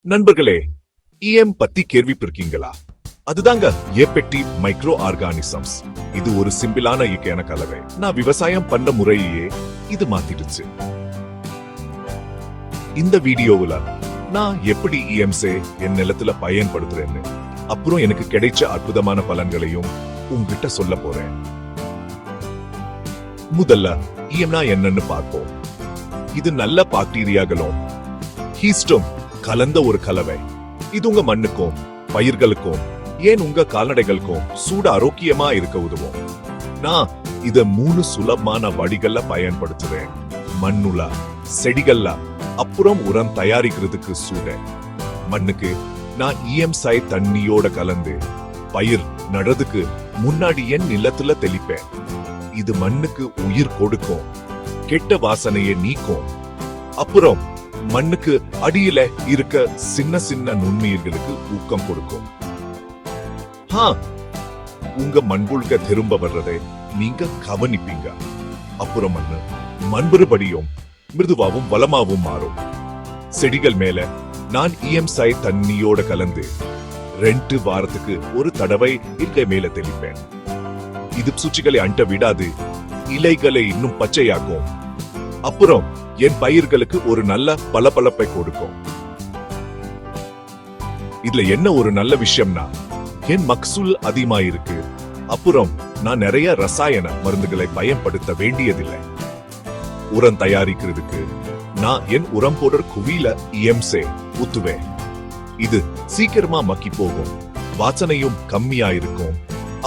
நண்பர்களே, EM பத்தி கேள்விப்பட்டிருக்கீங்களா? அதுதாங்க ஏபெக்டிவ் மைக்ரோ ஆர்கானிசம்ஸ். இது ஒரு சிம்பிளான இயற்கையான கலவை. நான் விவசாயம் பண்ண முறையே இது மாத்திடுச்சு. இந்த வீடியோவுல நான் எப்படி EMஸை என் நிலத்துல பயன்படுத்துறேன்னு, அப்புறம் எனக்கு கிடைச்ச அற்புதமான பலன்களையும் உங்ககிட்ட சொல்ல போறேன். முதல்ல EMனா என்னன்னு பார்ப்போம். இது நல்ல பாக்டீரியாக்களும் ஹீஸ்டும் கலந்த ஒரு கலவை. இது உங்க மண்ணுக்கும் பயிர்களுக்கும் ஏன் உங்க கால்நடைகளுக்கும் சூட ஆரோக்கியமா இருக்க உதவும். நான் இத 3 சுலபமான வழிகள்ல பயன்படுத்துறேன். மண்ணுல, செடிகள்ல, அப்புறம் உரம் தயாரிக்கிறதுக்கு சூட. மண்ணுக்கு நான் EMஸை தண்ணியோட கலந்து பயிர் நடுறதுக்கு முன்னாடி என் நிலத்துல தெளிப்பேன். இது மண்ணுக்கு உயிர் கொடுக்கும், கெட்ட வாசனையை நீக்கும். அப்புறம் மண்ணுக்கு அடியில இருக்க சின்ன சின்ன நுண்ணுயிர்களுக்கு ஊக்கம் கொடுக்கும். உங்க மண்புழுக்க திரும்ப வர்றதை நீங்க கவனிப்பீங்க. அப்புறம் மண்புறுபடியும் மிருதுவாவும் வளமாவும் மாறும். செடிகள் மேல நான் EMஸை தண்ணியோட கலந்து 2 வாரத்துக்கு ஒரு தடவை இலை மேல தெளிப்பேன். இது பூச்சிகளை அண்ட விடாது, இலைகளை இன்னும் பச்சையாக்கும். அப்புறம் என் பயிர்களுக்கு ஒரு நல்ல பளபளப்பை கொடுக்கும். இதுல என்ன ஒரு நல்ல விஷயம்னா, என் மகசூல் அதிகமா இருக்கு. அப்புறம் நான் நிறைய ரசாயன மருந்துகளை பயன்படுத்த வேண்டியதில்லை. உரம் தயாரிக்கிறதுக்கு நான் என் உரம் போடுற குவியில EMஸை ஊத்துவேன். இது சீக்கிரமா மக்கி போகும், வாசனையும் கம்மியா இருக்கும்.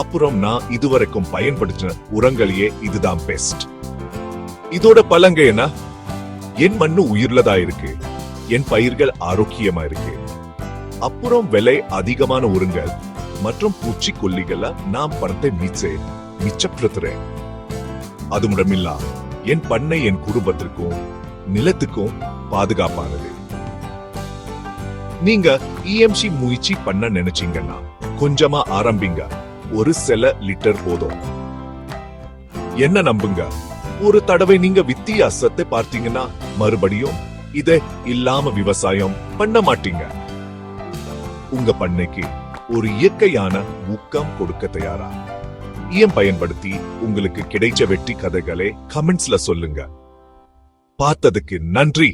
அப்புறம் நான் இதுவரைக்கும் பயன்படுத்தின உரங்களையே இதுதான் பெஸ்ட். இதோட பலங்க என்ன? என் மண்ணு உயிர்லதா இருக்கு, என் பயிர்கள் ஆரோக்கியமா இருக்கு. அப்புறம் விலை அதிகமான உரங்கள் மற்றும் பூச்சிக்கொல்லிகளை நான் பணத்தை மிச்சப்படுத்துறேன். அது மட்டுமில்ல, என் பண்ணை என் குடும்பத்திற்கும் நிலத்துக்கும் பாதுகாப்பானது. நீங்க EMC முயற்சி பண்ண நினைச்சீங்கன்னா கொஞ்சமா ஆரம்பிங்க. ஒரு சில லிட்டர் போதும். என்ன நம்புங்க, ஒரு தடவை நீங்க வித்தியாசத்தை பார்த்தீங்கன்னா மறுபடியும் இதை இல்லாம விவசாயம் பண்ண மாட்டீங்க. உங்க பண்ணைக்கு ஒரு இயற்கையான ஊக்கம் கொடுக்க தயாரா? EM பயன்படுத்தி உங்களுக்கு கிடைச்ச வெற்றி கதைகளை கமெண்ட்ஸ்ல சொல்லுங்க. பார்த்ததுக்கு நன்றி.